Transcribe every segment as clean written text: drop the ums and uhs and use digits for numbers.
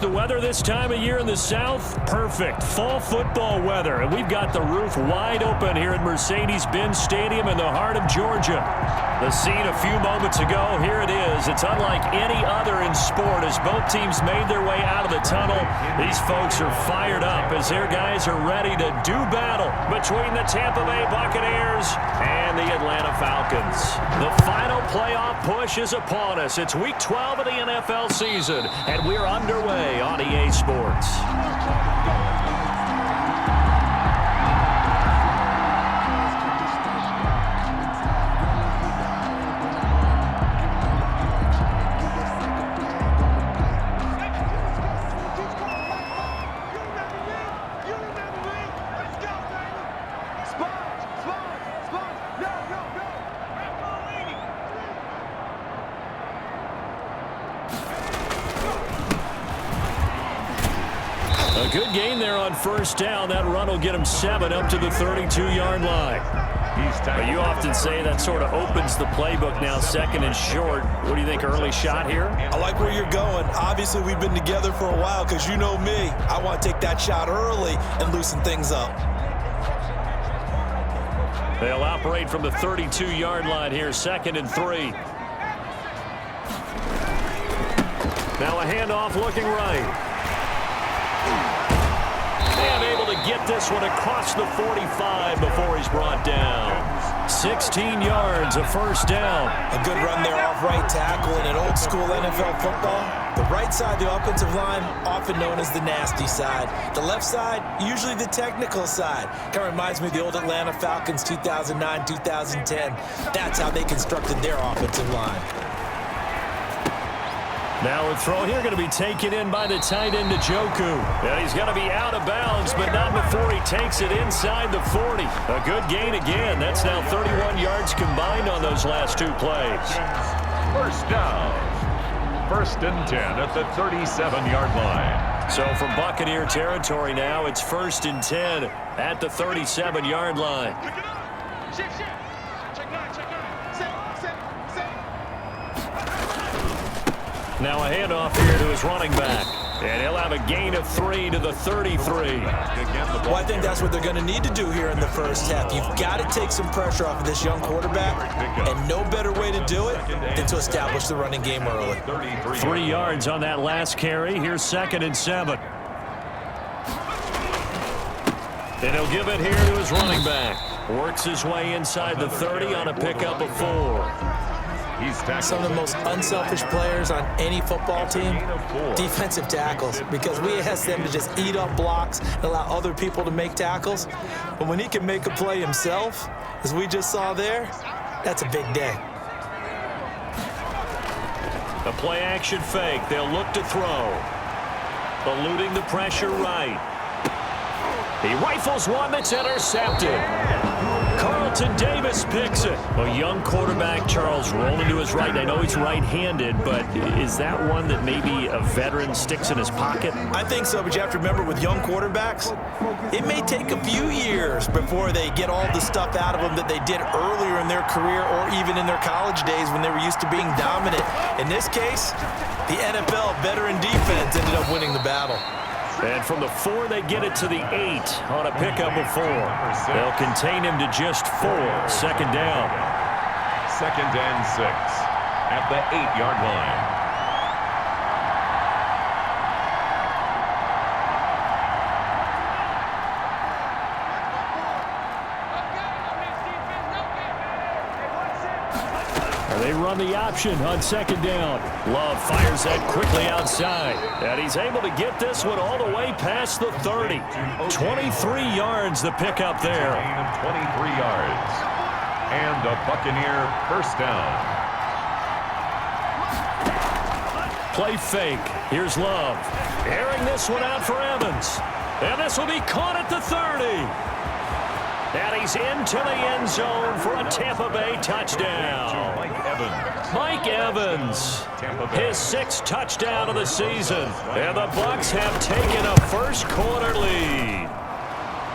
the weather this time of year in the South? Perfect. Fall football weather. And we've got the roof wide open here at Mercedes-Benz Stadium in the heart of Georgia. The scene a few moments ago, here it is. It's unlike any other in sport as both teams made their way out of the tunnel. These folks are fired up as their guys are ready to do battle between the Tampa Bay Buccaneers and the Atlanta Falcons. The final playoff push is upon us. It's week 12 of the NFL season, and we're underway on EA Sports. A good gain there on first down. That run will get him 7 up to the 32-yard line. But you often say that sort of opens the playbook now, second and short. What do you think, early shot here? I like where you're going. Obviously, we've been together for a while because you know me. I want to take that shot early and loosen things up. They'll operate from the 32-yard line here, second and 3. Now a handoff looking right. And able to get this one across the 45 before he's brought down. 16 yards, a first down. A good run there off right tackle in an old school NFL football. The right side, the offensive line, often known as the nasty side. The left side, usually the technical side. Kind of reminds me of the old Atlanta Falcons 2009-2010. That's how they constructed their offensive line. Now a throw here going to be taken in by the tight end, Njoku. And he's going to be out of bounds, but not before he takes it inside the 40. A good gain again. That's now 31 yards combined on those last two plays. First down. First and 10 at the 37-yard line. So from Buccaneer territory now, it's first and 10 at the 37-yard line. Now a handoff here to his running back. And he'll have a gain of 3 to the 33. Well, I think that's what they're going to need to do here in the first half. You've got to take some pressure off of this young quarterback, and no better way to do it than to establish the running game early. 3 yards on that last carry. Here's second and 7. And he'll give it here to his running back. Works his way inside the 30 on a pickup of 4. Some of the most unselfish players on any football team, defensive tackles, because we ask them to just eat up blocks and allow other people to make tackles. But when he can make a play himself, as we just saw there, that's a big day. A play-action fake. They'll look to throw. Eluding the pressure right. He rifles one that's intercepted. Carlton Davis picks it. A young quarterback, Charles, rolling to his right. I know he's right-handed, but is that one that maybe a veteran sticks in his pocket? I think so, but you have to remember with young quarterbacks, it may take a few years before they get all the stuff out of them that they did earlier in their career or even in their college days when they were used to being dominant. In this case, the NFL veteran defense ended up winning the battle. And from the 4, they get it to the 8 on a pickup of 4. They'll contain him to just 4. Second down. Second and 6 at the 8-yard line. They run the option on second down. Love fires that quickly outside. And he's able to get this one all the way past the 30. 23 yards the pickup there. Gain of 23 yards. And a Buccaneer first down. Play fake. Here's Love. Airing this one out for Evans. And this will be caught at the 30. And he's into the end zone for a Tampa Bay touchdown. Mike Evans, his 6th touchdown of the season. And the Bucs have taken a first quarter lead.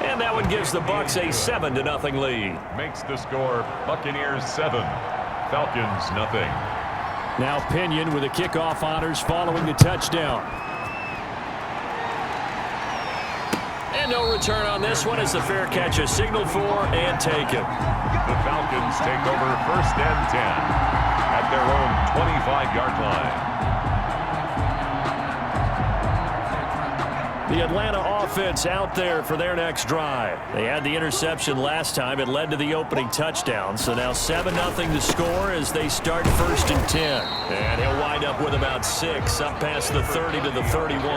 And that one gives the Bucs a 7-0 lead. Makes the score Buccaneers 7, Falcons 0. Now Pinion with the kickoff honors following the touchdown. And no return on this one as the fair catch is signaled for and taken. The Falcons take over 1st and 10 at their own 25-yard line. The Atlanta offense out there for their next drive. They had the interception last time. It led to the opening touchdown. So now 7-0 to score as they start 1st and 10. And he'll wind up with about 6 up past the 30 to the 31.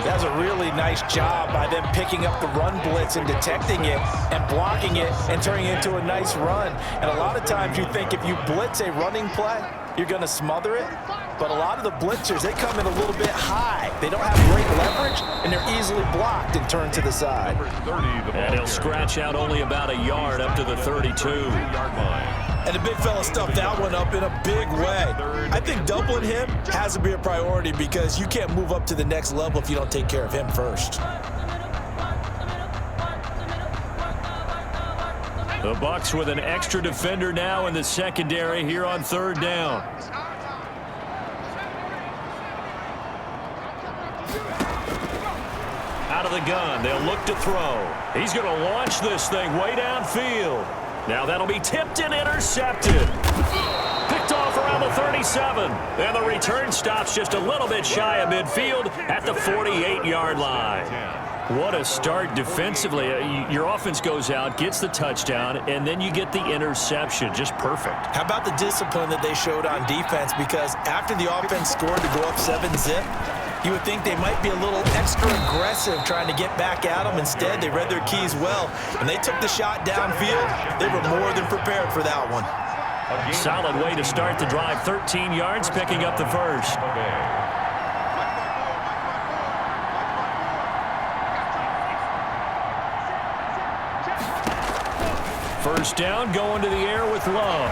That's a really nice job by them picking up the run blitz and detecting it and blocking it and turning it into a nice run. And a lot of times you think if you blitz a running play, you're going to smother it. But a lot of the blitzers, they come in a little bit high. They don't have great leverage, and they're easily blocked and turned to the side. And he'll scratch out only about a yard up to the 32-yard line. And the big fella stuffed that one up in a big way. I think doubling him has to be a priority because you can't move up to the next level if you don't take care of him first. The Bucs with an extra defender now in the secondary here on 3rd down. Out of the gun, they'll look to throw. He's going to launch this thing way downfield. Now that'll be tipped and intercepted. Picked off around the 37. And the return stops just a little bit shy of midfield at the 48-yard line. What a start defensively. Your offense goes out, gets the touchdown, and then you get the interception. Just perfect. How about the discipline that they showed on defense? Because after the offense scored to go up 7-zip, you would think they might be a little extra aggressive trying to get back at them. Instead, they read their keys well, and they took the shot downfield. They were more than prepared for that one. Solid way to start the drive. 13 yards, picking up the first. First down, going to the air with Love.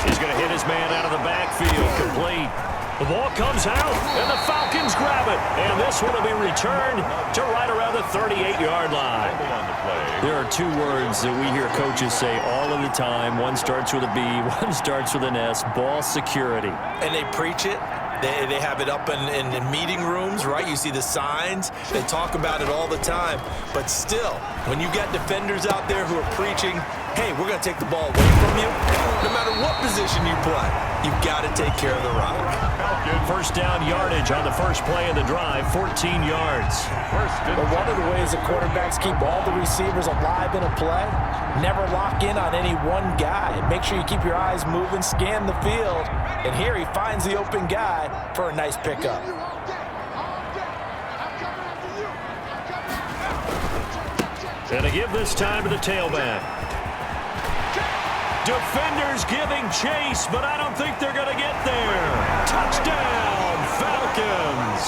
He's going to hit his man out of the backfield, complete. The ball comes out, and the Falcons grab it. And this one will be returned to right around the 38-yard line. There are 2 words that we hear coaches say all of the time. One starts with a B, one starts with an S, ball security. And they preach it. They have it up in meeting rooms, right? You see the signs. They talk about it all the time. But still, when you got defenders out there who are preaching, hey, we're going to take the ball away from you, no matter what position you play, you've got to take care of the rock. First down yardage on the first play of the drive, 14 yards. But one of the ways the quarterbacks keep all the receivers alive in a play, never lock in on any one guy. Make sure you keep your eyes moving, scan the field, and here he finds the open guy for a nice pickup. And to give this time to the tailback. Defenders giving chase, but I don't think they're going to get there. Touchdown, Falcons.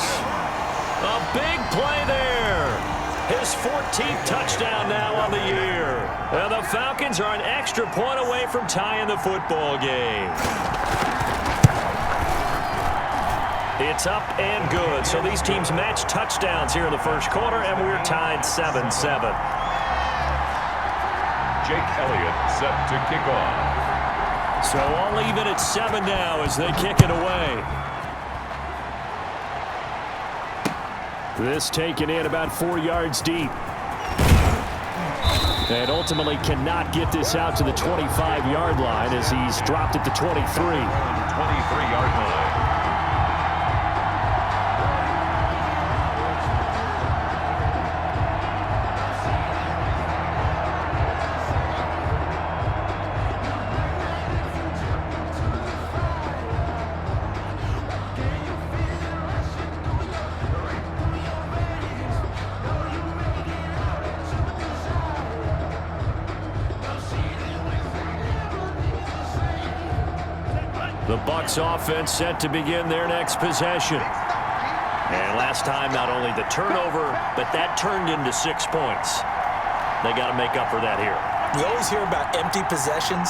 A big play there. His 14th touchdown now on the year. And the Falcons are an extra point away from tying the football game. It's up and good. So these teams match touchdowns here in the first quarter, and we're tied 7-7. Jake Elliott set to kick off. So all even at 7 now as they kick it away. This taken in about 4 yards deep. And ultimately cannot get this out to the 25-yard line as he's dropped at the 23. 23-yard line. The Bucs offense set to begin their next possession. And last time, not only the turnover, but that turned into 6 points. They got to make up for that here. We always hear about empty possessions,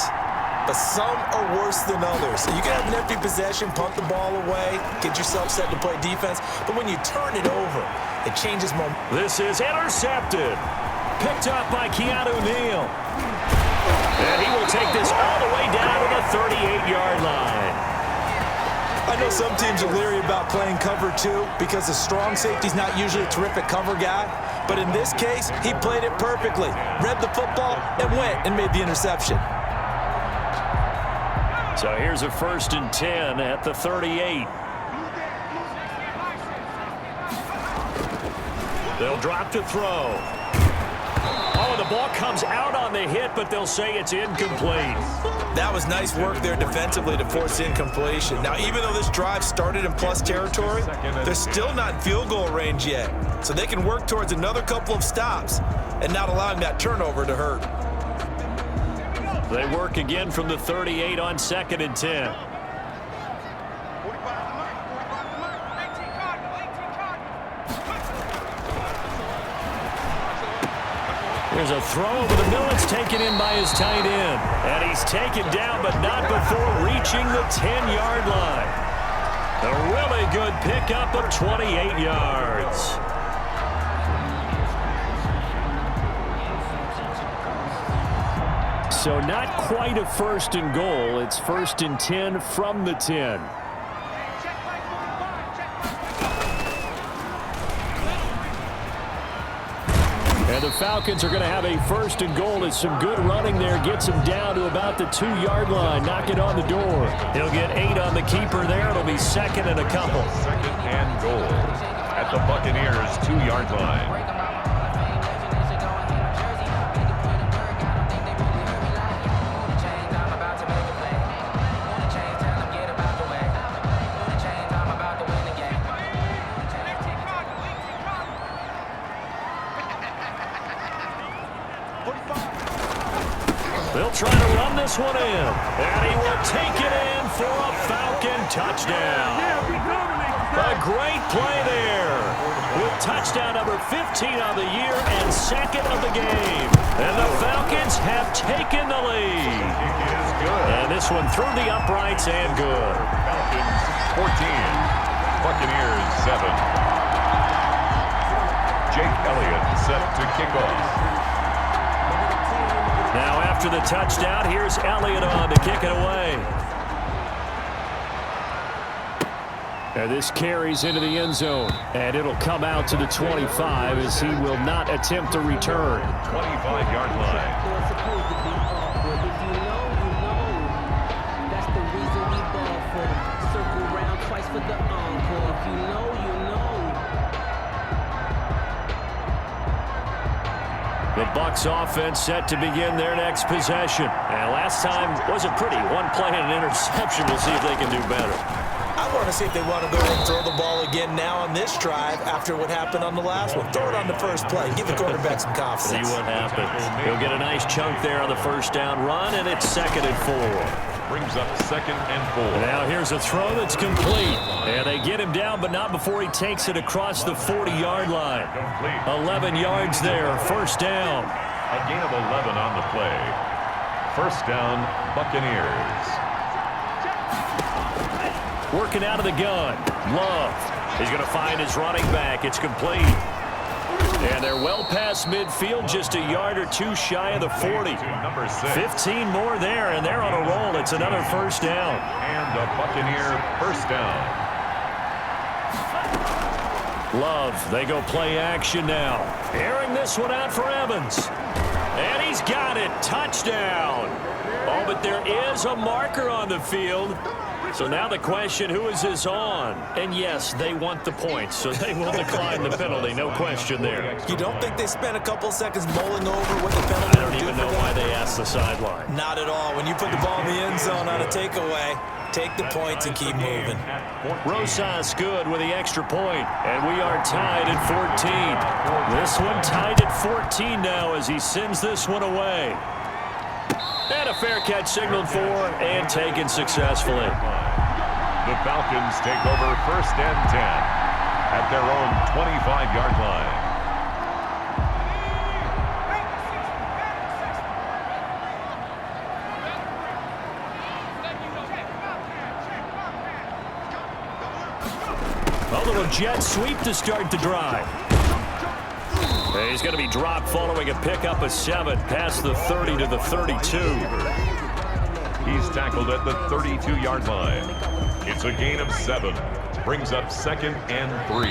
but some are worse than others. So you can have an empty possession, punt the ball away, get yourself set to play defense, but when you turn it over, it changes momentum. This is intercepted. Picked up by Keanu Neal. And he will take this all the way down to the 38-yard line. I know some teams are leery about playing cover 2 because the strong safety's not usually a terrific cover guy. But in this case, he played it perfectly. Read the football and went and made the interception. So here's a 1st and 10 at the 38. They'll drop to throw. Oh, the ball comes out on the hit, but they'll say it's incomplete. That was nice work there defensively to force incompletion. Now, even though this drive started in plus territory, they're still not in field goal range yet. So they can work towards another couple of stops and not allowing that turnover to hurt. They work again from the 38 on 2nd and 10. There's a throw over the middle. It's taken in by his tight end. And he's taken down, but not before reaching the 10-yard line. A really good pickup of 28 yards. So not quite a 1st and goal. It's 1st and 10 from the 10. And the Falcons are going to have a 1st and goal. It's some good running there. Gets him down to about the 2-yard line. Knock it on the door. He'll get 8 on the keeper there. It'll be 2nd and a couple. 2nd and goal at the Buccaneers' 2-yard line. They'll try to run this one in, and he will take it in for a Falcon touchdown. A great play there with touchdown number 15 on the year and 2nd of the game. And the Falcons have taken the lead. And this one through the uprights and good. Falcons 14, Buccaneers 7. Jake Elliott set to kick off. Now after the touchdown, here's Elliott on to kick it away. And this carries into the end zone. And it'll come out to the 25 as he will not attempt a return. 25-yard line. That's the reason we ball for. Circle round twice for the encore. If you know, you know. The Bucs offense set to begin their next possession. And last time wasn't pretty. One play and an interception. We'll see if they can do better. I want to see if they want to go and throw the ball again now on this drive after what happened on the last one. Throw it on the first play. Give the quarterback some confidence. See what happens. He'll get a nice chunk there on the 1st down run, and it's 2nd and 4. Brings up 2nd and 4. Now here's a throw that's complete. And they get him down, but not before he takes it across the 40-yard line. 11 yards there, 1st down. A gain of 11 on the play. 1st down, Buccaneers. Working out of the gun. Love. He's going to find his running back. It's complete. And they're well past midfield, just a yard or two shy of the 40. Number 6. 15 more there, and they're on a roll. It's another 1st down. And a Buccaneer 1st down. Love, they go play action now. Airing this one out for Evans. And he's got it. Touchdown. Oh, but there is a marker on the field. So now the question, who is this on? And yes, they want the points, so they will decline the penalty. No question there. You don't think they spent a couple seconds mulling over what the penalty I don't even know why they asked the sideline. Not at all. When you put the ball in the end zone on a takeaway, take the points and keep moving. Rosas good with the extra point, and we are tied at 14. This one tied at 14 now as he sends this one away. And a fair catch signaled for and taken successfully. The Falcons take over 1st and 10 at their own 25-yard line. A little jet sweep to start the drive. He's going to be dropped following a pickup of 7 past the 30 to the 32. He's tackled at the 32-yard line. It's a gain of 7. Brings up 2nd and 3.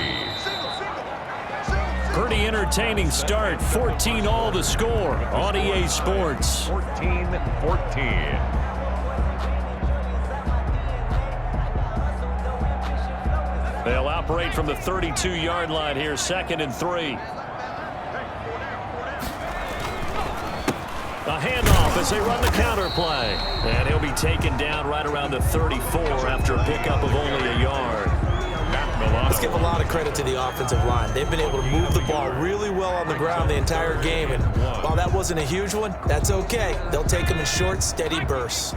Pretty entertaining start. 14 all the score on EA Sports. 14-14. They'll operate from the 32-yard line here, 2nd and 3. A handoff as they run the counter play. And he'll be taken down right around the 34 after a pickup of only a yard. Let's give a lot of credit to the offensive line. They've been able to move the ball really well on the ground the entire game. And while that wasn't a huge one, that's okay. They'll take them in short, steady bursts.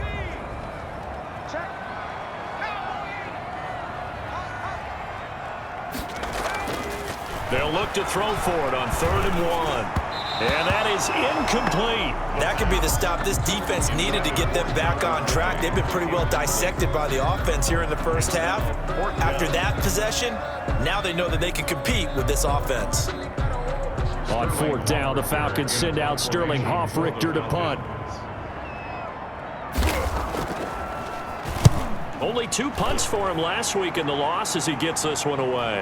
They'll look to throw for it on 3rd and 1. And that is incomplete. That could be the stop this defense needed to get them back on track. They've been pretty well dissected by the offense here in the first half. After that possession, now they know that they can compete with this offense. On 4th down, the Falcons send out Sterling Hoffrichter to punt. Only 2 punts for him last week in the loss as he gets this one away.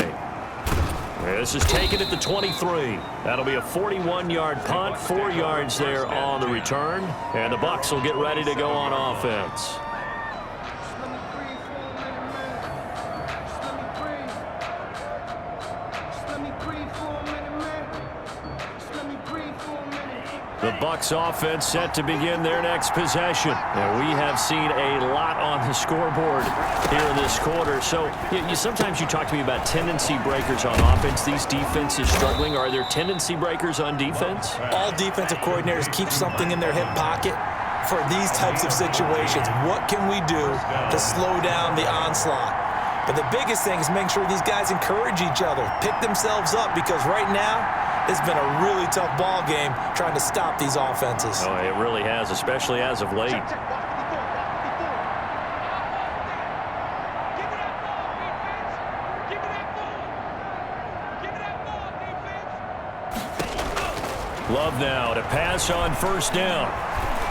This is taken at the 23. That'll be a 41-yard punt, 4 yards there on the return. And the Bucs will get ready to go on offense. The Bucs offense set to begin their next possession. And we have seen a lot on the scoreboard here in this quarter. So sometimes you talk to me about tendency breakers on offense. These defenses struggling. Are there tendency breakers on defense? All defensive coordinators keep something in their hip pocket for these types of situations. What can we do to slow down the onslaught? But the biggest thing is making sure these guys encourage each other, pick themselves up, because right now, it's been a really tough ball game trying to stop these offenses. Oh, it really has, especially as of late. Love now to pass on 1st down.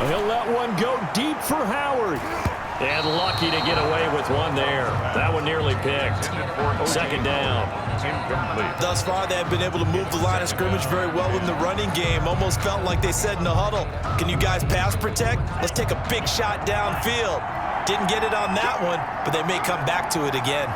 He'll let one go deep for Howard. And lucky to get away with one there. That one nearly picked. 2nd down. Thus far, they have been able to move the line of scrimmage very well in the running game. Almost felt like they said in the huddle, can you guys pass protect? Let's take a big shot downfield. Didn't get it on that one, but they may come back to it again.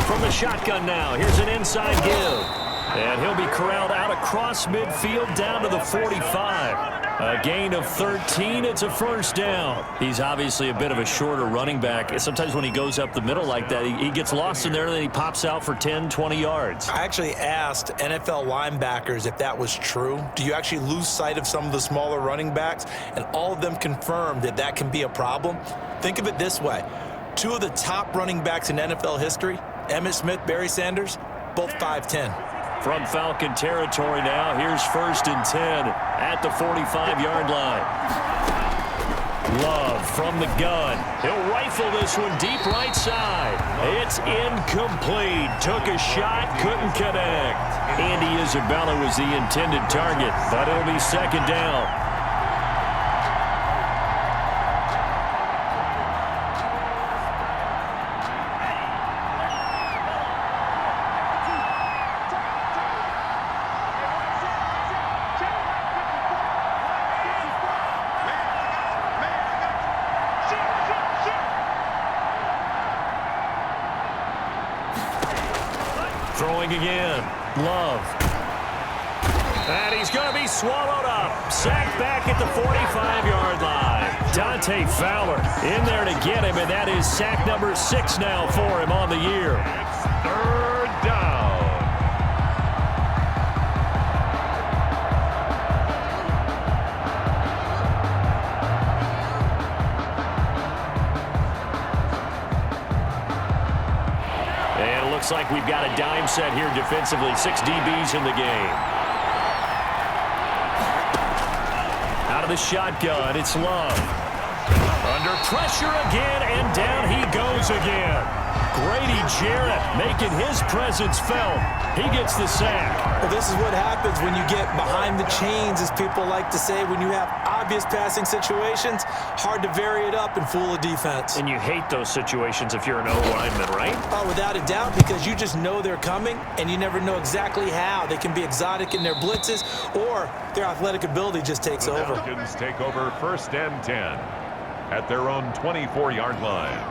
From the shotgun now, here's an inside give. And he'll be corralled out across midfield down to the 45. A gain of 13. It's a 1st down. He's obviously a bit of a shorter running back. Sometimes when he goes up the middle like that, he gets lost in there and then he pops out for 10, 20 yards. I actually asked NFL linebackers if that was true. Do you actually lose sight of some of the smaller running backs? And all of them confirmed that that can be a problem. Think of it this way. 2 of the top running backs in NFL history, Emmitt Smith, Barry Sanders, both 5'10". From Falcon territory now, here's 1st and 10 at the 45-yard line. Love from the gun. He'll rifle this one deep right side. It's incomplete. Took a shot, couldn't connect. Andy Isabella was the intended target, but it'll be 2nd down. Throwing again. Love. And he's going to be swallowed up. Sacked back at the 45-yard line. Dante Fowler in there to get him, and that is sack number 6 now for him on the year. 3rd down. Looks like we've got a dime set here defensively. 6 DBs in the game. Out of the shotgun, it's Love. Under pressure again, and down he goes again. Grady Jarrett making his presence felt. He gets the sack. Well, this is what happens when you get behind the chains, as people like to say. When you have obvious passing situations, hard to vary it up and fool a defense. And you hate those situations if you're an O-lineman, right? Oh, without a doubt, because you just know they're coming, and you never know exactly how. They can be exotic in their blitzes, or their athletic ability just takes over. The Falcons take over 1st and 10 at their own 24-yard line.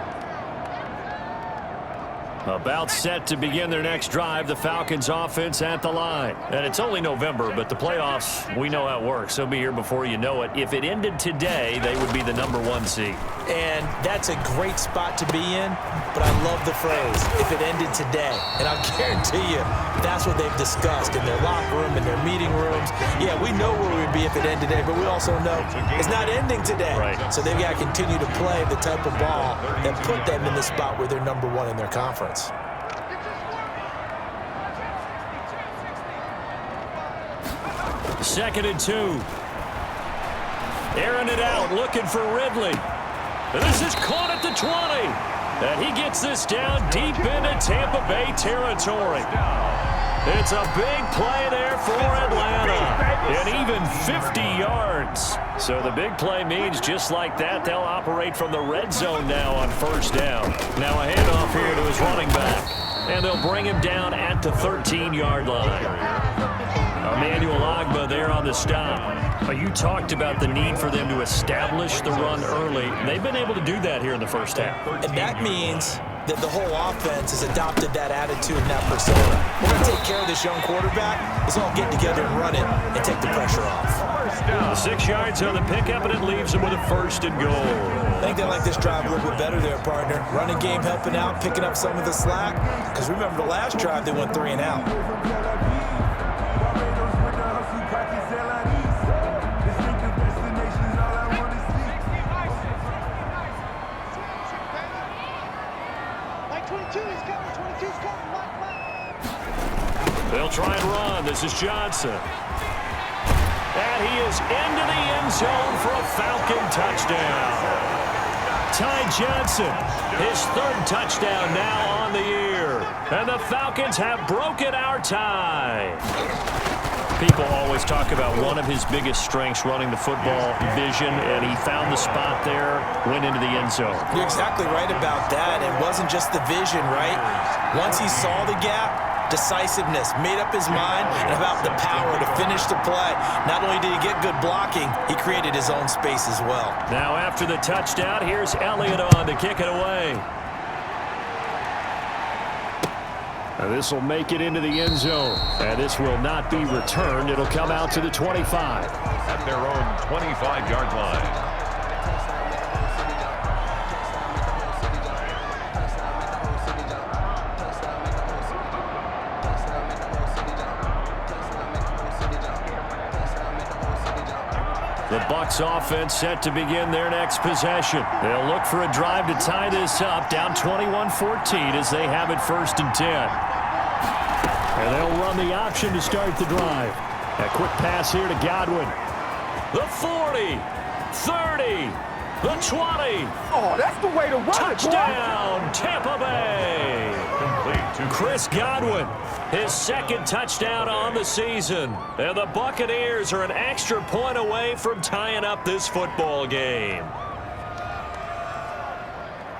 About set to begin their next drive, the Falcons offense at the line. And it's only November, but the playoffs, we know how it works. They'll be here before you know it. If it ended today, they would be the #1 seed. And that's a great spot to be in, but I love the phrase, if it ended today. And I'll guarantee you, that's what they've discussed in their locker room, in their meeting rooms. Yeah, we know where we'd be if it ended today, but we also know it's not ending today. Right. So they've got to continue to play the type of ball that put them in the spot where they're #1 in their conference. 2nd and 2. Airing it out, looking for Ridley. This is caught at the 20. And he gets this down deep into Tampa Bay territory. It's a big play there for Atlanta. And even 50 yards. So the big play means just like that, they'll operate from the red zone now on 1st down. Now a handoff here to his running back. And they'll bring him down at the 13-yard line. Emmanuel Ogbah there on the stop. You talked about the need for them to establish the run early. They've been able to do that here in the 1st half. And that means that the whole offense has adopted that attitude and that persona. We're going to take care of this young quarterback. Let's all get together and run it and take the pressure off. 6 yards on the pickup, and it leaves them with a 1st and goal. I think they like this drive a little bit better there, partner. Running game helping out, picking up some of the slack. Because remember the last drive, they went 3 and out. They'll try and run. This is Johnson. And he is into the end zone for a Falcon touchdown. Ty Johnson, his 3rd touchdown now on the year. And the Falcons have broken our tie. People always talk about one of his biggest strengths running the football, vision, and he found the spot there, went into the end zone. You're exactly right about that. It wasn't just the vision, right? Once he saw the gap, decisiveness, made up his mind, and about the power to finish the play. Not only did he get good blocking, he created his own space as well. Now after the touchdown, here's Elliott on to kick it away. This will make it into the end zone. And this will not be returned. It'll come out to the 25. At their own 25-yard line. The Bucs offense set to begin their next possession. They'll look for a drive to tie this up, down 21-14 as they have it 1st and 10. And they'll run the option to start the drive. A quick pass here to Godwin. The 40, 30, the 20. Oh, that's the way to run it, boy. Touchdown, Tampa Bay. Complete to Chris Godwin, his 2nd touchdown on the season. And the Buccaneers are an extra point away from tying up this football game.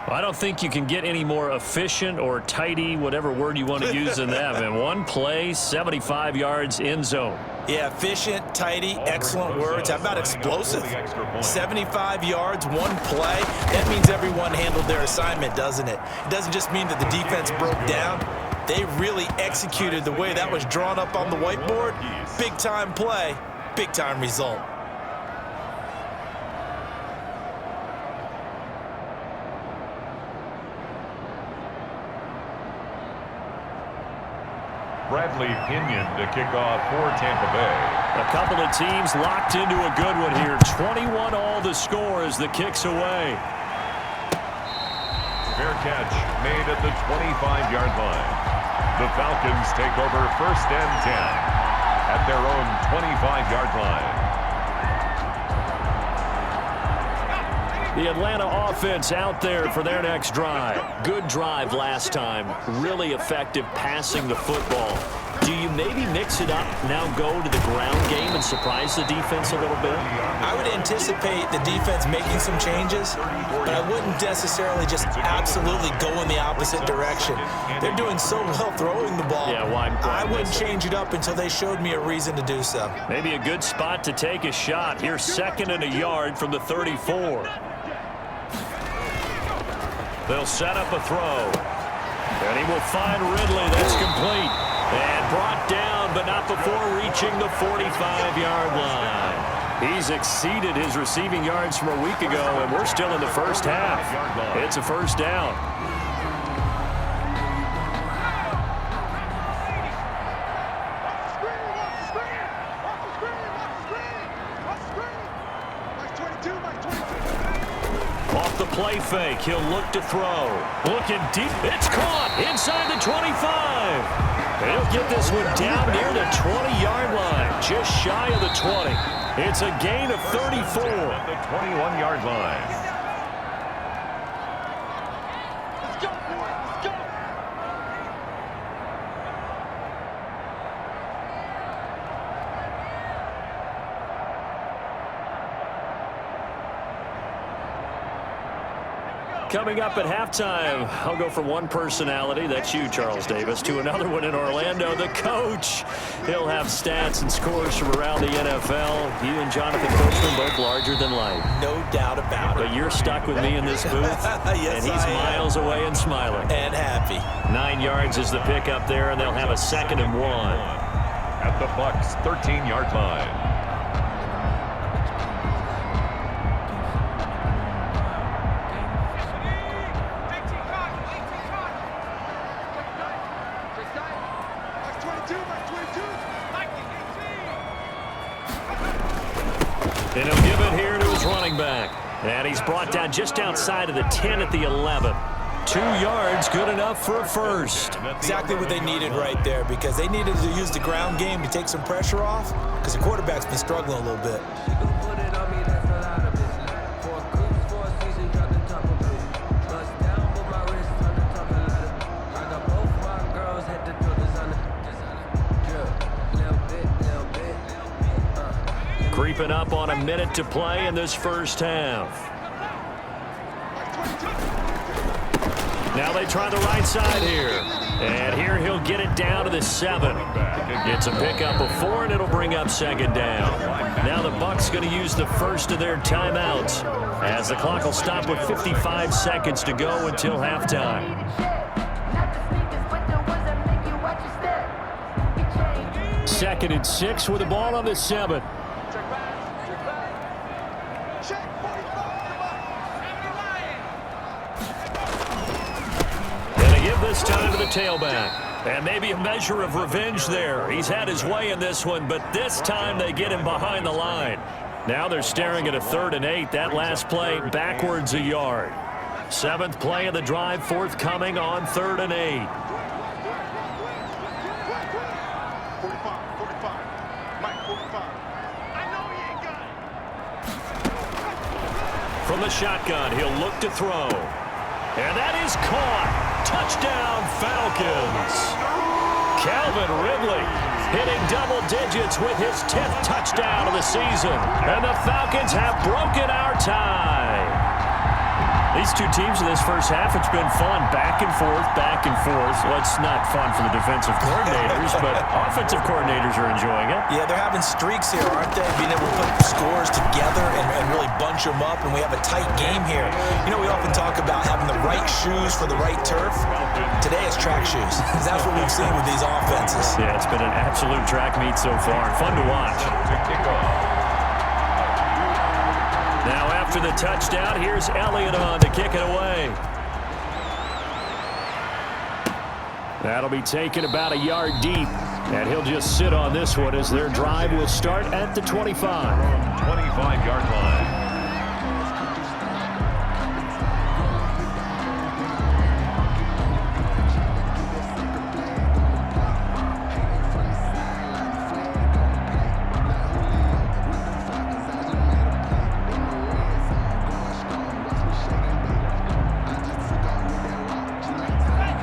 I don't think you can get any more efficient or tidy, whatever word you want to use in that. And one play, 75 yards in zone. Yeah, efficient, tidy, excellent words. How about explosive? 75 yards, one play. That means everyone handled their assignment, doesn't it? It doesn't just mean that the defense broke down. They really executed the way that was drawn up on the whiteboard. Big-time play, big-time result. Bradley Pinion to kick off for Tampa Bay. A couple of teams locked into a good one here. 21 all the score as the kick's away. Fair catch made at the 25-yard line. The Falcons take over 1st and 10 at their own 25-yard line. The Atlanta offense out there for their next drive. Good drive last time. Really effective passing the football. Do you maybe mix it up, now go to the ground game and surprise the defense a little bit? I would anticipate the defense making some changes, but I wouldn't necessarily just absolutely go in the opposite direction. They're doing so well throwing the ball. Yeah, why I wouldn't change it up until they showed me a reason to do so. Maybe a good spot to take a shot. Here's 2nd and a yard from the 34. They'll set up a throw. And he will find Ridley. That's complete. And brought down, but not before reaching the 45-yard line. He's exceeded his receiving yards from a week ago, and we're still in the first half. It's a first down. Off the play fake, he'll look to throw. Looking deep, it's caught inside the 25. He'll get this one down near the 20-yard line, just shy of the 20. It's a gain of 34. At the 21-yard line. Let's go, boy. Let's go. Coming up at halftime, I'll go from one personality, that's you, Charles Davis, to another one in Orlando, the coach. He'll have stats and scores from around the NFL. You and Jonathan Coachman both larger than life. No doubt about it. But you're stuck with me in this booth, Yes, and he's miles away and smiling. And happy. 9 yards is the pick up there, and they'll have a 2nd and 1. At the Bucs' 13-yard line. And he'll give it here to his running back. And he's brought down just outside of the 10 at the 11. 2 yards, good enough for a first. Exactly what they needed right there, because they needed to use the ground game to take some pressure off, because the quarterback's been struggling a little bit. Creeping up on a minute to play in this first half. Now they try the right side here. And here he'll get it down to the 7. It's a pickup of 4, and it'll bring up 2nd down. Now the Bucs going to use the first of their timeouts, as the clock will stop with 55 seconds to go until halftime. 2nd and 6 with the ball on the 7. This time to the tailback. And maybe a measure of revenge there. He's had his way in this one, but this time they get him behind the line. Now they're staring at a 3rd and 8. That last play backwards a yard. 7th play of the drive forthcoming on 3rd and 8. 45. Mike, 45. I know he ain't got it. From the shotgun, he'll look to throw. And that is caught. Touchdown, Falcons. Calvin Ridley hitting double digits with his 10th touchdown of the season. And the Falcons have broken our tie. These two teams in this first half, it's been fun. Back and forth, back and forth. Well, it's not fun for the defensive coordinators, but offensive coordinators are enjoying it. Yeah, they're having streaks here, aren't they? Being able to put scores together and really bunch them up, and we have a tight game here. You know, we often talk about having the right shoes for the right turf. Today it's track shoes. That's what we've seen with these offenses. Yeah, it's been an absolute track meet so far. Fun to watch. Now after the touchdown, here's Elliott on to kick it away. That'll be taken about a yard deep, and he'll just sit on this one as their drive will start at the 25. 25-yard line.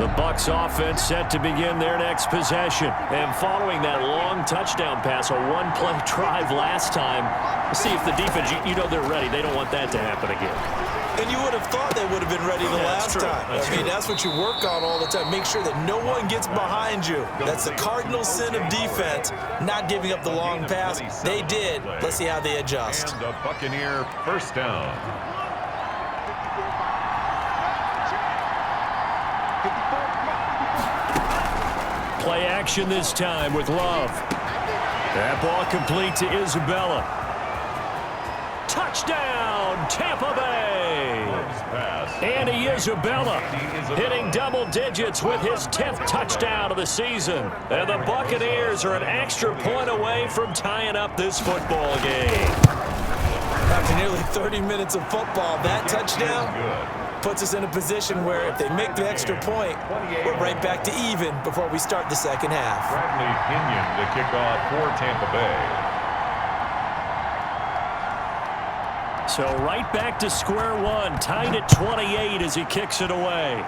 The Bucs offense set to begin their next possession. And following that long touchdown pass, a one-play drive last time, let's see if the defense, you know they're ready. They don't want that to happen again. And you would have thought they would have been ready the last time. That's what you work on all the time. Make sure that no one gets behind you. That's the cardinal sin of defense, not giving up the long pass. They did. Let's see how they adjust. And the Buccaneer first down. Play action this time with Love. That ball complete to Isabella. Touchdown, Tampa Bay. Andy Isabella hitting double digits with his 10th touchdown of the season. And the Buccaneers are an extra point away from tying up this football game. After nearly 30 minutes of football, that touchdown puts us in a position where if they make the extra point, we're right back to even before we start the second half. Bradley Pinion to kick off for Tampa Bay. So right back to square one, tied at 28 as he kicks it away.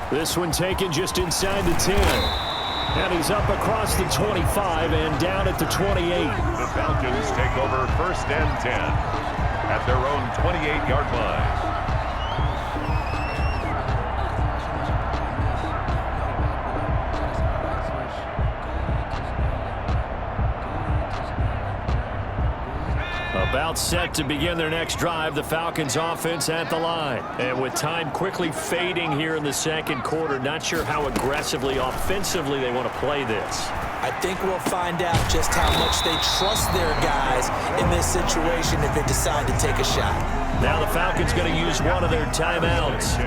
This one taken just inside the 10. And he's up across the 25 and down at the 28. The Falcons take over first and 10 at their own 28-yard line. About set to begin their next drive, the Falcons offense at the line. And with time quickly fading here in the second quarter, not sure how aggressively, offensively they want to play this. I think we'll find out just how much they trust their guys in this situation if they decide to take a shot. Now the Falcons going to use one of their timeouts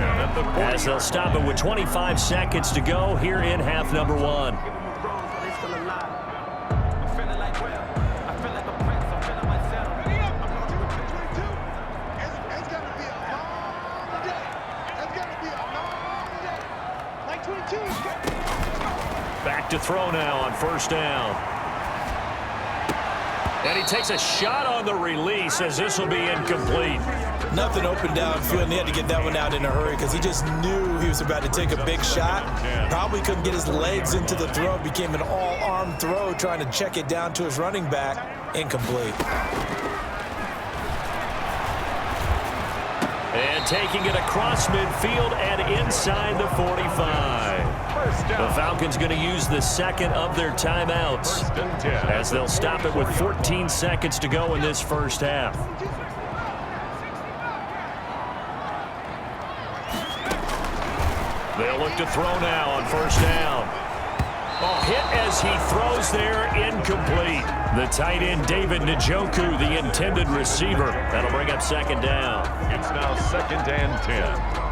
as they'll stop it with 25 seconds to go here in half number one. Back to throw now on first down. And he takes a shot on the release as this will be incomplete. Nothing open downfield, and he had to get that one out in a hurry because he just knew he was about to take a big shot. Probably couldn't get his legs into the throw. Became an all-arm throw trying to check it down to his running back. Incomplete. And taking it across midfield and inside the 45. The Falcons going to use the second of their timeouts as they'll stop it with 14 seconds to go in this first half. They'll look to throw now on first down. Oh, hit as he throws there, incomplete. The tight end, David Njoku, the intended receiver. That'll bring up second down. It's now second and 10.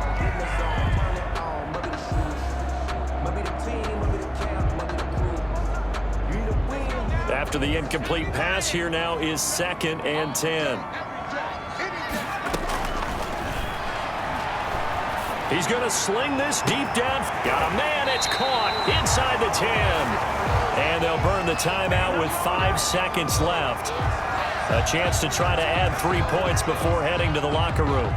After the incomplete pass, here now is second and 10. He's going to sling this deep down. Got a man. It's caught inside the 10. And they'll burn the timeout with 5 seconds left. A chance to try to add 3 points before heading to the locker room.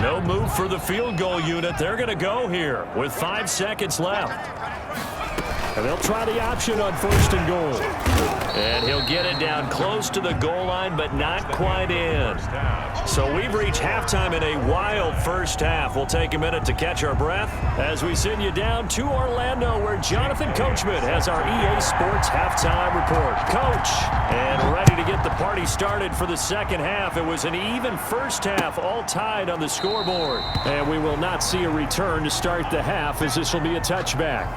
No move for the field goal unit. They're going to go here with 5 seconds left. And they'll try the option on first and goal. And he'll get it down close to the goal line, but not quite in. So we've reached halftime in a wild first half. We'll take a minute to catch our breath as we send you down to Orlando, where Jonathan Coachman has our EA Sports halftime report. Coach, and ready to get the party started for the second half. It was an even first half, all tied on the scoreboard. And we will not see a return to start the half, as this will be a touchback.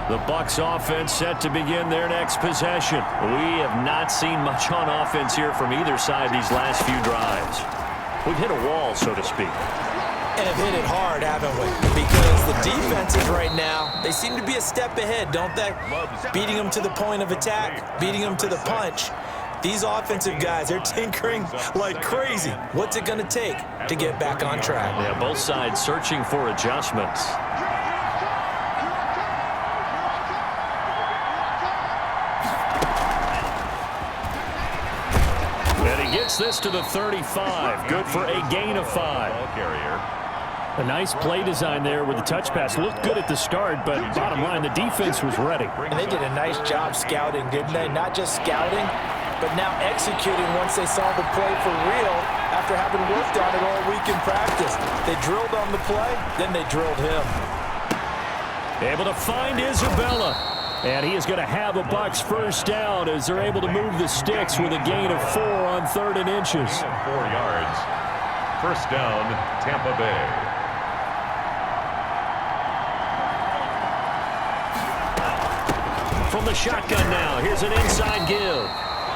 The Bucs offense set to begin their next possession. We have not seen much on offense here from either side these last few drives. We've hit a wall, so to speak. And have hit it hard, haven't we? Because the defenses right now, they seem to be a step ahead, don't they? Beating them to the point of attack, beating them to the punch. These offensive guys, they're tinkering like crazy. What's it going to take to get back on track? Yeah, both sides searching for adjustments. And he gets this to the 35. Good for a gain of 5. Ball carrier. A nice play design there with the touch pass. Looked good at the start, but bottom line, the defense was ready. And they did a nice job scouting, didn't they? Not just scouting, but now executing once they saw the play for real after having worked on it all week in practice. They drilled on the play, then they drilled him. Able to find Isabella. And he is going to have a Bucs first down as they're able to move the sticks with a gain of 4 on 3rd and inches. 4 yards. First down, Tampa Bay. From the shotgun now, here's an inside give.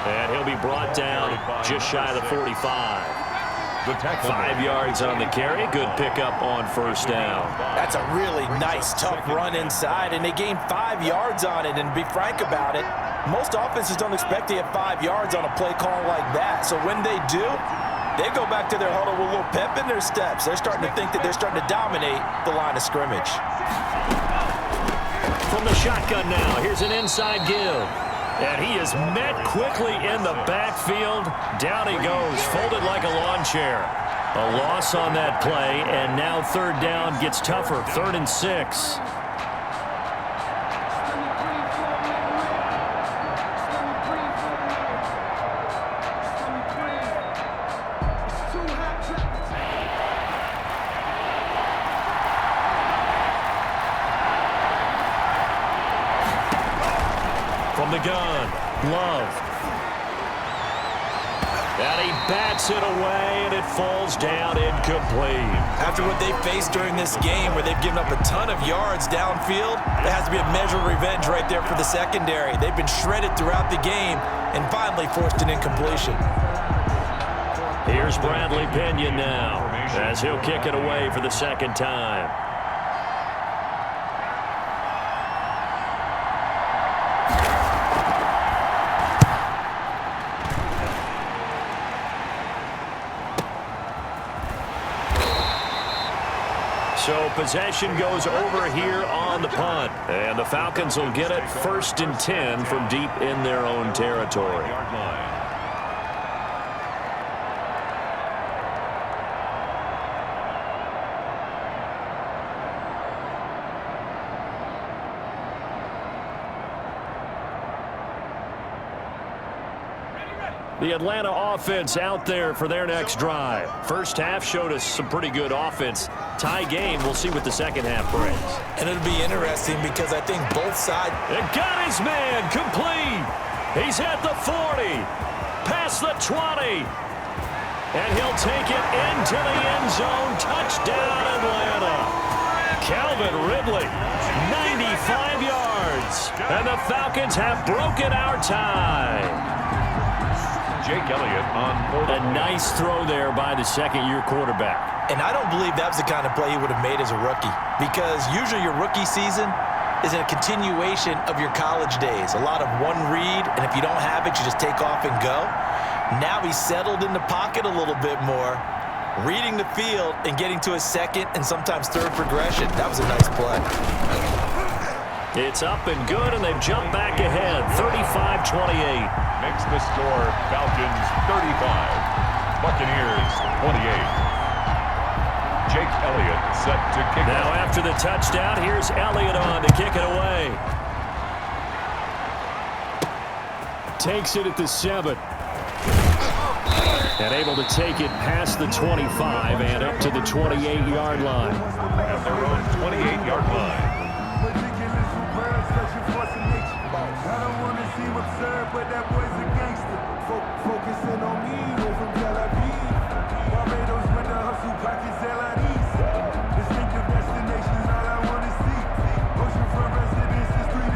And he'll be brought down just shy of the 45. 5 yards on the carry. Good pickup on first down. That's a really nice, tough run inside, and they gained 5 yards on it. And to be frank about it, most offenses don't expect to get 5 yards on a play call like that. So when they do, they go back to their huddle with a little pep in their steps. They're starting to think that they're starting to dominate the line of scrimmage. From the shotgun now, here's an inside give. And he is met quickly in the backfield. Down he goes, folded like a lawn chair. A loss on that play, and now 3rd down gets tougher. 3rd and 6. From the gun, Love. And he bats it away, and it falls down incomplete. After what they faced during this game where they've given up a ton of yards downfield, there has to be a measure of revenge right there for the secondary. They've been shredded throughout the game and finally forced an incompletion. Here's Bradley Pinion now as he'll kick it away for the 2nd time. So possession goes over here on the punt. And the Falcons will get it 1st and 10 from deep in their own territory. The Atlanta offense out there for their next drive. First half showed us some pretty good offense. Tie game. We'll see what the second half brings. And it'll be interesting because I think both sides... And got his man complete. He's at the 40. Past the 20. And he'll take it into the end zone. Touchdown, Atlanta. Calvin Ridley, 95 yards. And the Falcons have broken our tie. Jake Elliott on a nice throw there by the 2nd-year quarterback. And I don't believe that was the kind of play he would have made as a rookie, because usually your rookie season is a continuation of your college days. A lot of one read, and if you don't have it, you just take off and go. Now he's settled in the pocket a little bit more, reading the field and getting to his 2nd and sometimes 3rd progression. That was a nice play. It's up and good, and they've jumped back ahead, 35-28. Makes the score Falcons 35, Buccaneers 28. Jake Elliott set to kick now off. After the touchdown, here's Elliott on to kick it away. Takes it at the 7. And able to take it past the 25 and up to the 28-yard line. At their own 28-yard line. I don't want to seem absurd, but that boy's a gangster. Focusing on me, we're from Tel Aviv. Barbados with the hustle, pockets LIDs. Distinctive destinations, all I want to see. Oceanfront residences, 3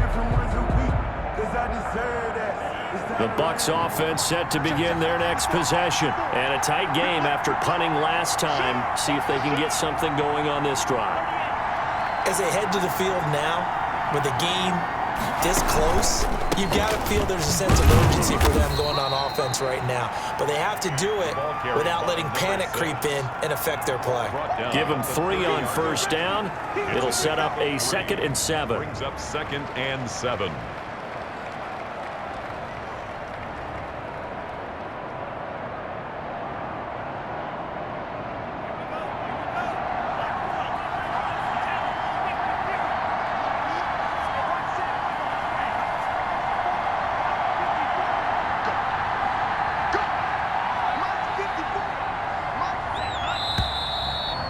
The Bucs offense set to begin their next possession. And a tight game after punting last time. See if they can get something going on this drive. As they head to the field now, with the game this close, you've got to feel there's a sense of urgency for them going on offense right now. But they have to do it without letting panic creep in and affect their play. Give them 3 on first down. It'll set up a 2nd and 7. Brings up 2nd and 7.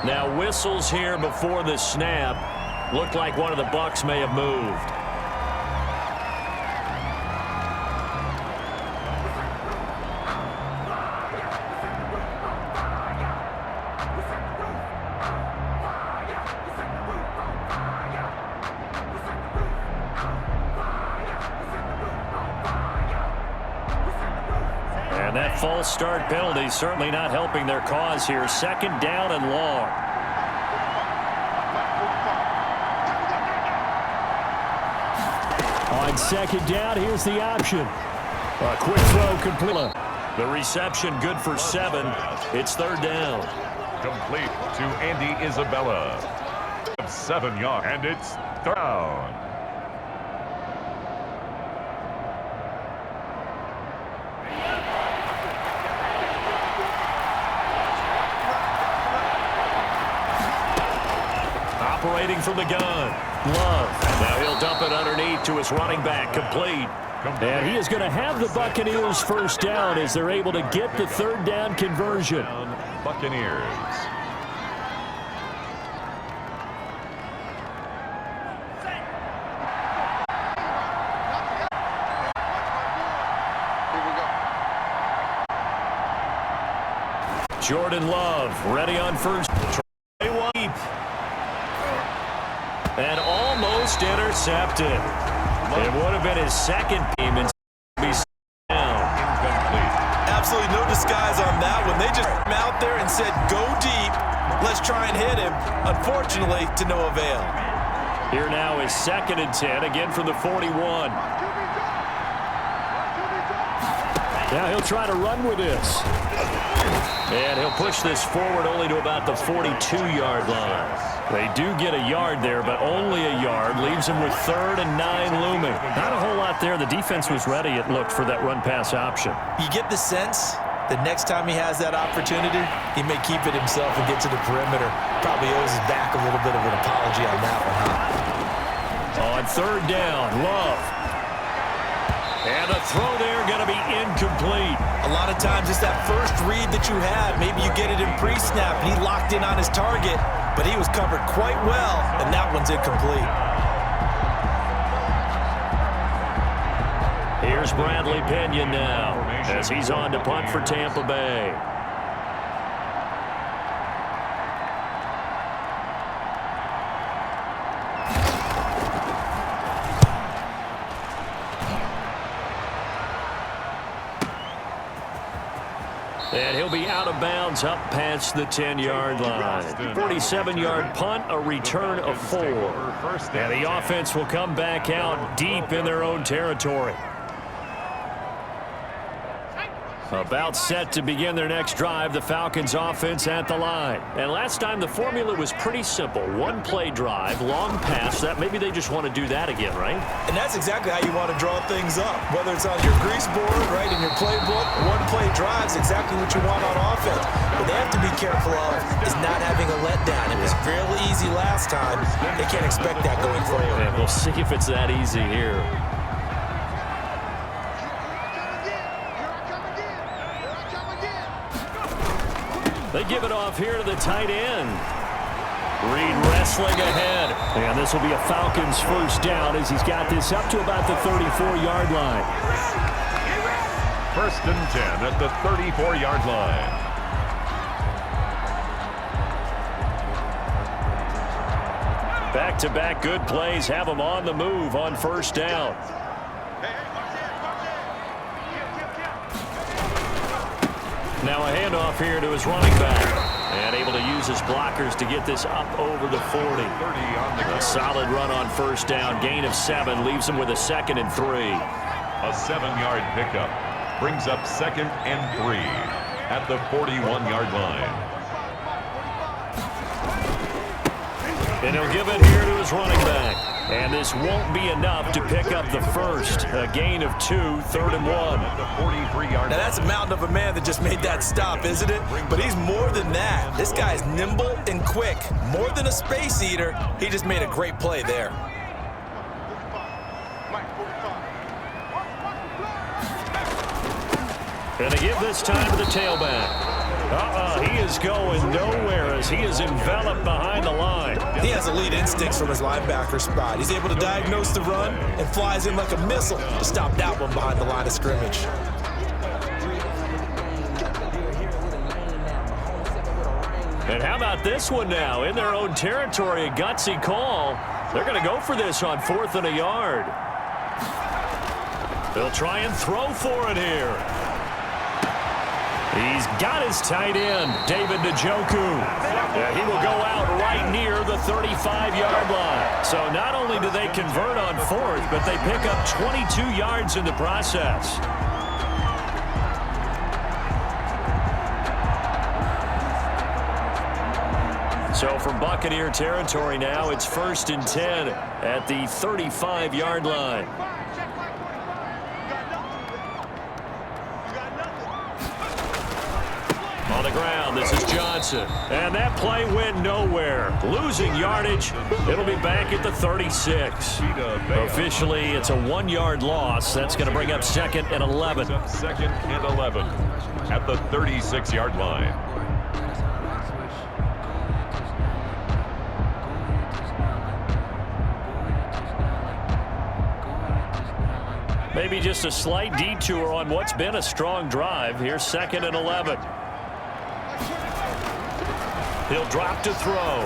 Now whistles here before the snap. Looked like one of the Bucs may have moved. And that false start penalty certainly not helping their cause here. 2nd down and long. On 2nd down, here's the option. A quick throw complete. The reception good for 7. It's 3rd down. Complete to Andy Isabella. 7 yards, and it's down. Operating from the gun. Love. Now he'll dump it underneath to his running back. Complete. And he is going to have the Buccaneers first down as they're able to get the 3rd down conversion. Buccaneers. Jordan Love ready on first. And almost intercepted. It would have been his 2nd team and be down. Incomplete. Absolutely no disguise on that one. They just came out there and said, go deep. Let's try and hit him. Unfortunately, to no avail. Here now is 2nd and 10, again from the 41. Now he'll try to run with this. And he'll push this forward only to about the 42-yard line. They do get a yard there, but only a yard. Leaves him with 3rd and 9 looming. Not a whole lot there. The defense was ready, it looked, for that run-pass option. You get the sense that next time he has that opportunity, he may keep it himself and get to the perimeter. Probably owes his back a little bit of an apology on that one, huh? On 3rd down, Love. And a throw there going to be incomplete. A lot of times it's that first read that you have. Maybe you get it in pre-snap. He locked in on his target, but he was covered quite well, and that one's incomplete. Here's Bradley Pinion now as he's on to punt for Tampa Bay. And he'll be out of bounds up past the 10-yard line. 47-yard punt, a return of 4. And the offense will come back out deep in their own territory. About set to begin their next drive, the Falcons offense at the line. And last time the formula was pretty simple. 1-play drive, long pass. That maybe they just want to do that again, right? And that's exactly how you want to draw things up. Whether it's on your grease board, right, in your playbook, 1-play drives exactly what you want on offense. What they have to be careful of is not having a letdown. It was fairly easy last time. They can't expect that going forward. And we'll see if it's that easy here. They give it off here to the tight end. Reed wrestling ahead. And this will be a Falcons first down as he's got this up to about the 34-yard line. 1st and 10 at the 34-yard line. Back-to-back good plays have them on the move on first down. Now a handoff here to his running back. And able to use his blockers to get this up over the 40. A solid run on first down. Gain of 7 leaves him with a 2nd and 3. A 7-yard pickup brings up 2nd and 3 at the 41-yard line. And he'll give it here to his running back. And this won't be enough to pick up the first. A gain of 2, 3rd and 1. Now that's a mountain of a man that just made that stop, isn't it? But he's more than that. This guy's nimble and quick. More than a space eater. He just made a great play there. And they give this time to the tailback. He is going nowhere as he is enveloped behind the line. He has elite instincts from his linebacker spot. He's able to diagnose the run and flies in like a missile to stop that one behind the line of scrimmage. And how about this one now? In their own territory, a gutsy call. They're going to go for this on 4th and a yard. They'll try and throw for it here. He's got his tight end, David Njoku. He will go out right near the 35-yard line. So not only do they convert on 4th, but they pick up 22 yards in the process. So from Buccaneer territory now, it's 1st and 10 at the 35-yard line. On the ground, this is Johnson. And that play went nowhere. Losing yardage. It'll be back at the 36. Officially, it's a 1-yard loss. That's going to bring up 2nd and 11. 2nd and 11 at the 36-yard line. Maybe just a slight detour on what's been a strong drive. Here's 2nd and 11. He'll drop to throw.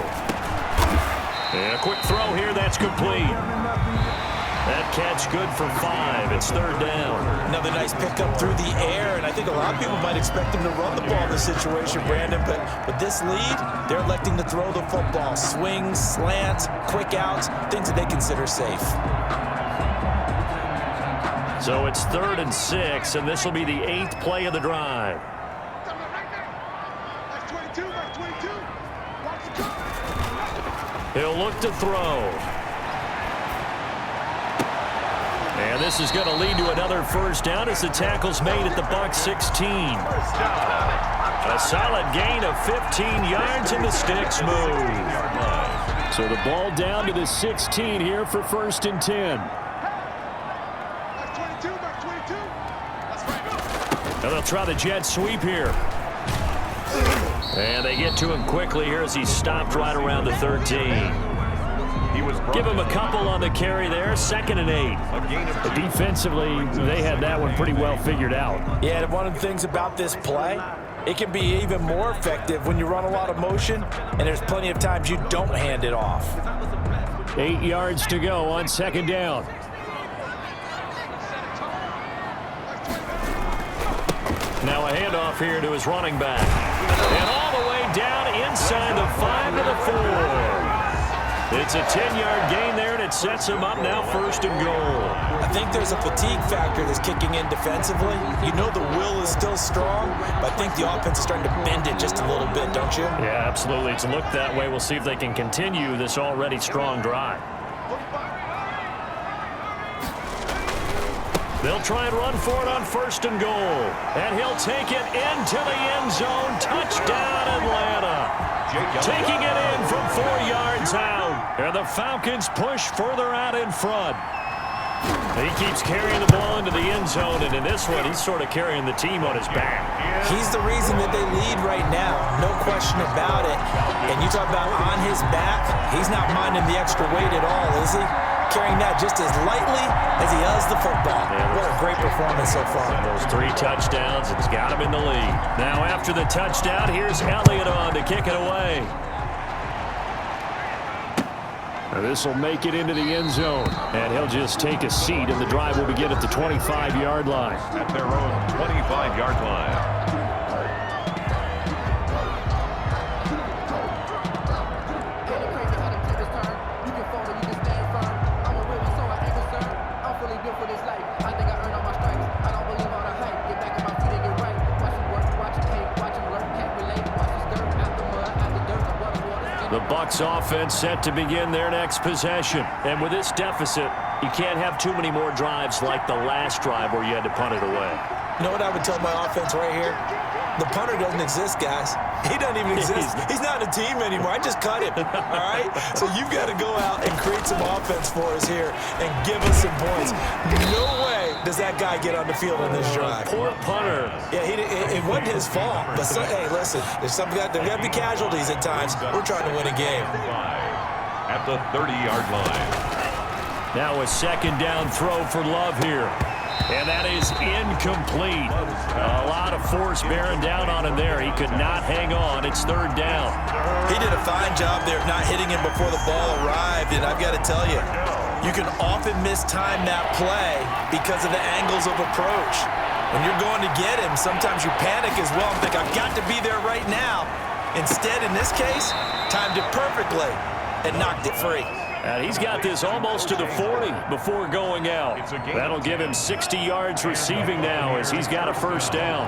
And a quick throw here. That's complete. That catch good for 5. It's 3rd down. Another nice pickup through the air, and I think a lot of people might expect him to run the ball in this situation, Brandon, but with this lead, they're electing to throw the football. Swings, slants, quick outs, things that they consider safe. So it's 3rd and 6, and this will be the 8th play of the drive. He'll look to throw. And this is going to lead to another first down as the tackle's made at the Bucs 16. A solid gain of 15 yards and the sticks move. So the ball down to the 16 here for 1st and 10. And they'll try the jet sweep here. And they get to him quickly here as he's stopped right around the 13. Give him a couple on the carry there. 2nd and 8. But defensively, they had that one pretty well figured out. Yeah, and one of the things about this play, it can be even more effective when you run a lot of motion, and there's plenty of times you don't hand it off. 8 yards to go on 2nd down. Now a handoff here to his running back. And all the way down inside the 5 to the 4. It's a 10-yard gain there, and it sets him up now 1st and goal. I think there's a fatigue factor that's kicking in defensively. You know the will is still strong, but I think the offense is starting to bend it just a little bit, don't you? Yeah, absolutely. It's looked that way. We'll see if they can continue this already strong drive. They'll try and run for it on 1st and goal. And he'll take it into the end zone. Touchdown, Atlanta. Taking it in from 4 yards out. And the Falcons push further out in front. He keeps carrying the ball into the end zone, and in this one, he's sort of carrying the team on his back. He's the reason that they lead right now. No question about it. And you talk about on his back, he's not minding the extra weight at all, is he? Carrying that just as lightly as he does the football. What a great performance so far. Those 3 touchdowns, it's got him in the lead. Now after the touchdown, here's Elliott on to kick it away. This will make it into the end zone, and he'll just take a seat, and the drive will begin at the 25-yard line. At their own 25-yard line. Bucs offense set to begin their next possession. And with this deficit, you can't have too many more drives like the last drive where you had to punt it away. You know what I would tell my offense right here? The punter doesn't exist, guys. He doesn't even exist. He's not a team anymore. I just cut him, all right? So you've got to go out and create some offense for us here and give us some points. No way does that guy get on the field on this drive. Poor punter. Yeah, it wasn't his fault. But, hey, listen, there's got to be casualties at times. We're trying to win a game. At the 30-yard line. Now a second down throw for Love here. And that is incomplete. A lot of force bearing down on him there. He could not hang on. It's third down. He did a fine job there of not hitting him before the ball arrived. And I've got to tell you, you can often mistime that play because of the angles of approach. When you're going to get him, sometimes you panic as well and think, I've got to be there right now. Instead, in this case, timed it perfectly and knocked it free. And he's got this almost to the 40 before going out. That'll give him 60 yards receiving now as he's got a first down.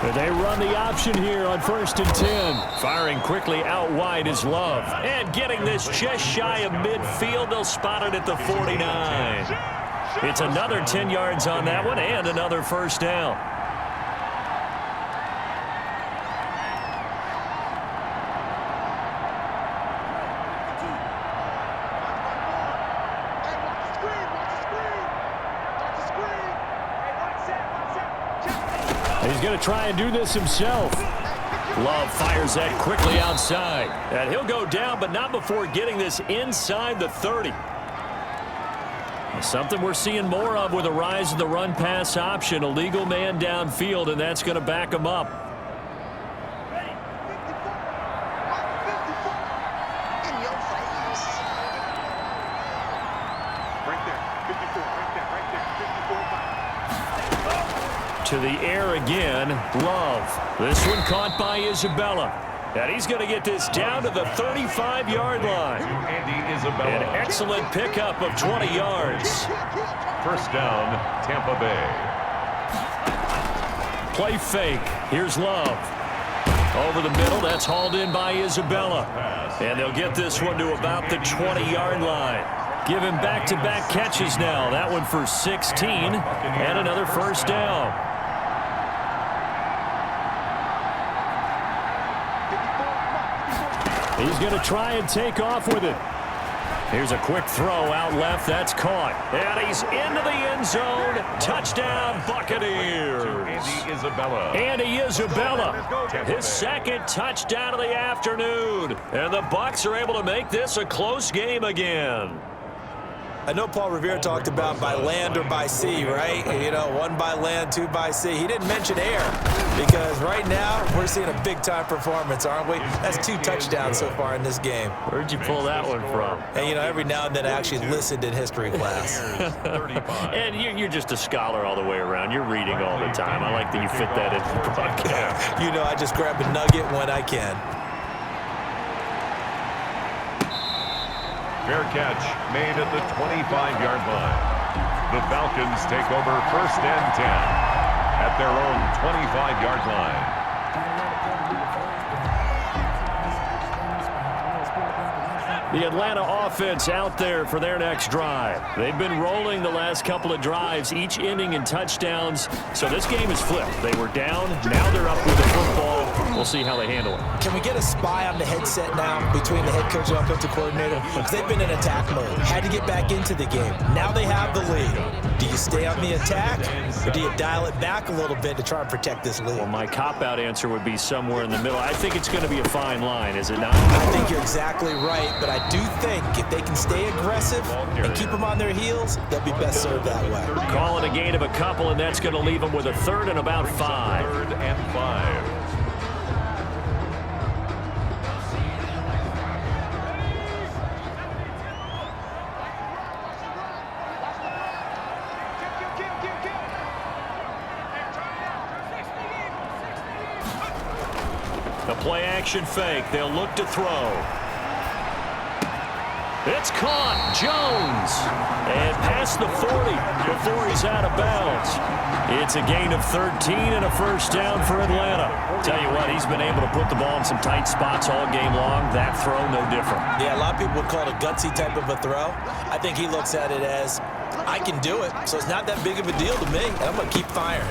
But they run the option here on 1st and 10. Firing quickly out wide is Love. And getting this just shy of midfield. They'll spot it at the 49. It's another 10 yards on that one and another first down. He's going to try and do this himself. Love fires that quickly outside. And he'll go down, but not before getting this inside the 30. Something we're seeing more of with the rise of the run-pass option. A legal man downfield, and that's going to back him up. To the air again, Love. This one caught by Isabella. And he's going to get this down to the 35-yard line. An excellent pickup of 20 yards. First down, Tampa Bay. Play fake. Here's Love. Over the middle, that's hauled in by Isabella. And they'll get this one to about the 20-yard line. Give him back-to-back catches now. That one for 16 and another first down. He's going to try and take off with it. Here's a quick throw out left. That's caught. And he's into the end zone. Touchdown, Buccaneers. Andy Isabella. His second touchdown of the afternoon. And the Bucs are able to make this a close game again. I know Paul Revere talked about by land or by sea, right? You know, one by land, two by sea. He didn't mention air because right now we're seeing a big-time performance, aren't we? That's 2 touchdowns so far in this game. Where'd you pull that one from? And, you know, every now and then I actually listened in history class. And you're just a scholar all the way around. You're reading all the time. I like that you fit that into the broadcast. You know, I just grab a nugget when I can. Fair catch made at the 25-yard line. The Falcons take over 1st and 10 at their own 25-yard line. The Atlanta offense out there for their next drive. They've been rolling the last couple of drives, each ending in touchdowns. So this game is flipped. They were down. Now they're up with the football. We'll see how they handle it. Can we get a spy on the headset now between the head coach and offensive coordinator? Because they've been in attack mode. Had to get back into the game. Now they have the lead. Do you stay on the attack or do you dial it back a little bit to try and protect this lead? Well, my cop-out answer would be somewhere in the middle. I think it's going to be a fine line, is it not? I think you're exactly right, but I do think if they can stay aggressive and keep them on their heels, they'll be best served that way. Call it a gain of a couple, and that's going to leave them with a 3rd and about 5. 3rd and 5. The play-action fake. They'll look to throw. It's caught. Jones. And past the 40 before he's out of bounds. It's a gain of 13 and a first down for Atlanta. Tell you what, he's been able to put the ball in some tight spots all game long. That throw, no different. Yeah, a lot of people would call it a gutsy type of a throw. I think he looks at it as, I can do it, so it's not that big of a deal to me, and I'm going to keep firing.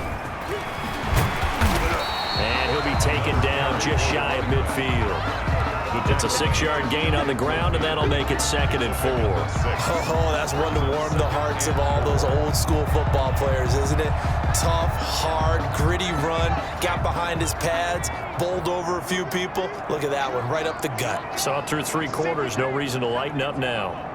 And he'll be taken down just shy of midfield. It's a 6-yard gain on the ground, and that'll make it 2nd and 4. Oh, that's one to warm the hearts of all those old school football players, isn't it? Tough, hard, gritty run, got behind his pads, bowled over a few people. Look at that one, right up the gut. Saw through 3 quarters, no reason to lighten up now.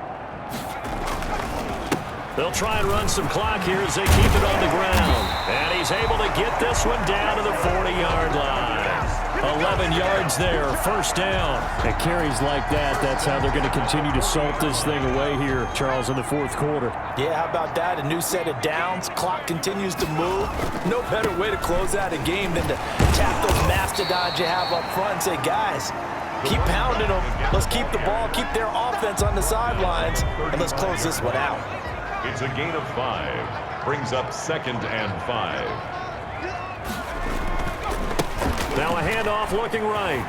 They'll try and run some clock here as they keep it on the ground. And he's able to get this one down to the 40-yard line. 11 yards there, first down. And carries like that, that's how they're going to continue to salt this thing away here, Charles, in the 4th quarter. Yeah, how about that? A new set of downs. Clock continues to move. No better way to close out a game than to tap those mastodons you have up front and say, guys, keep pounding them. Let's keep the ball, keep their offense on the sidelines, and let's close this one out. It's a gain of 5. Brings up 2nd and 5. Now a handoff looking right.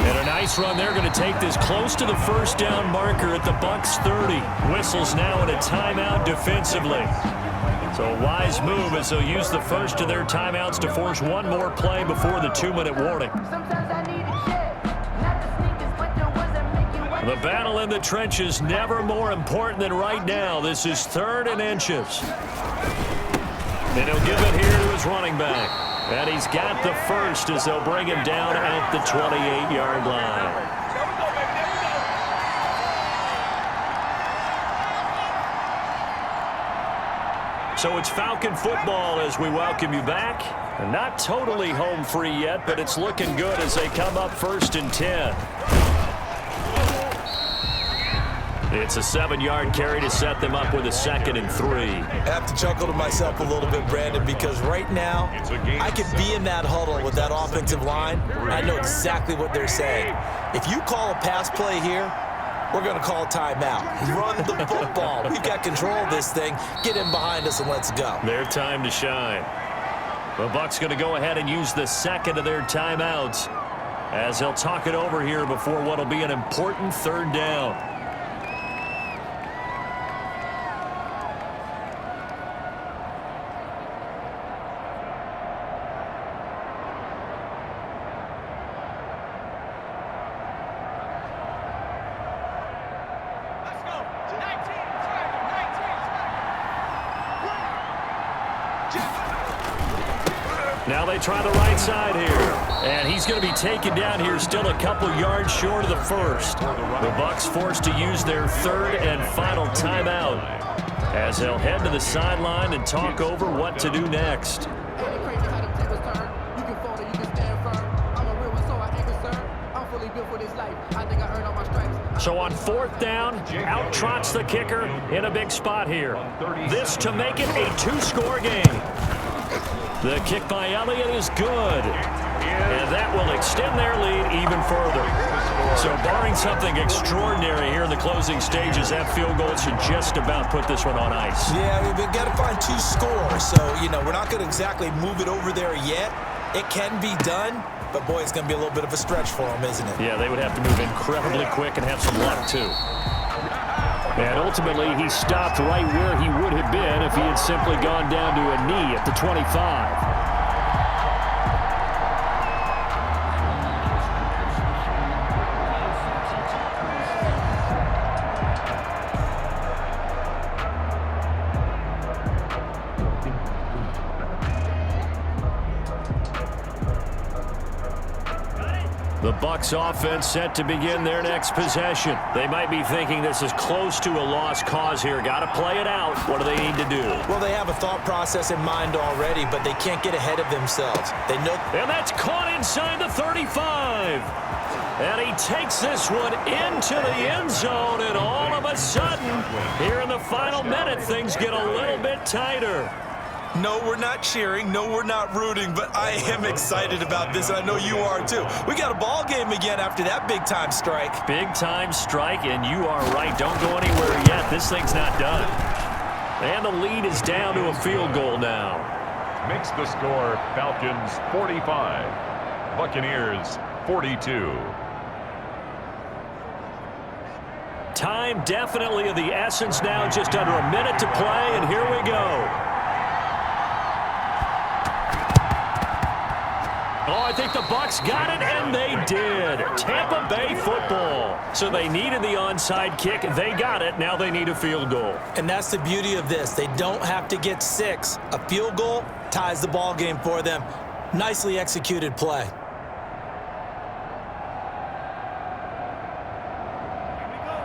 And a nice run. They're going to take this close to the first down marker at the Bucs 30. Whistles now in a timeout defensively. So a wise move as they'll use the first of their timeouts to force one more play before the 2-minute warning. The battle in the trenches never more important than right now. This is 3rd and inches. And he'll give it here to his running back. And he's got the first as they'll bring him down at the 28-yard line. So it's Falcon football as we welcome you back. And not totally home free yet, but it's looking good as they come up 1st and 10. It's a 7-yard carry to set them up with a 2nd and 3. I have to chuckle to myself a little bit, Brandon, because right now I could be in that huddle with that offensive line. I know exactly what they're saying. If you call a pass play here, we're going to call a timeout. Run the football. We've got control of this thing. Get in behind us and let's go. Their time to shine. The Bucs going to go ahead and use the 2nd of their timeouts as they'll talk it over here before what will be an important 3rd down. Now they try the right side here. And he's going to be taken down here still a couple yards short of the first. The Bucs forced to use their 3rd and final timeout as they'll head to the sideline and talk over what to do next. So on 4th down, out trots the kicker in a big spot here. This to make it a 2-score game. The kick by Elliott is good. And that will extend their lead even further. So barring something extraordinary here in the closing stages, that field goal should just about put this one on ice. Yeah, we've got to find 2 scores. So, we're not going to exactly move it over there yet. It can be done, but boy, it's going to be a little bit of a stretch for them, isn't it? Yeah, they would have to move incredibly quick and have some luck, too. And ultimately, he stopped right where he would have been if he had simply gone down to a knee at the 25. The Bucs offense set to begin their next possession. They might be thinking this is close to a lost cause here. Got to play it out. What do they need to do? Well, they have a thought process in mind already, but they can't get ahead of themselves. They know. And that's caught inside the 35. And he takes this one into the end zone, and all of a sudden, here in the final minute, things get a little bit tighter. No, we're not cheering. No, we're not rooting, but I am excited about this, and I know you are too. We got a ball game again after that big-time strike. Big-time strike, and you are right. Don't go anywhere yet. This thing's not done. And the lead is down to a field goal now. Makes the score Falcons 45, Buccaneers 42. Time definitely of the essence now. Just under a minute to play, and here we go. Oh, I think the Bucs got it, and they did. Tampa Bay football. So they needed the onside kick. They got it. Now they need a field goal. And that's the beauty of this. They don't have to get 6. A field goal ties the ball game for them. Nicely executed play.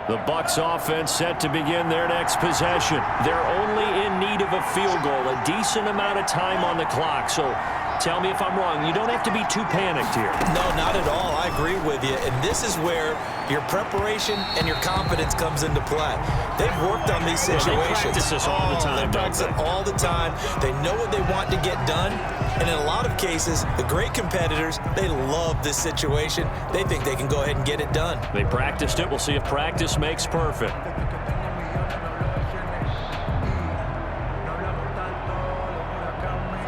The Bucs offense set to begin their next possession. They're only in need of a field goal, a decent amount of time on the clock. So tell me if I'm wrong. You don't have to be too panicked here. No, not at all. I agree with you. And this is where your preparation and your confidence comes into play. They've worked on these situations. They practice this all the time. They practice it all the time. They know what they want to get done. And in a lot of cases, the great competitors, they love this situation. They think they can go ahead and get it done. They practiced it. We'll see if practice makes perfect.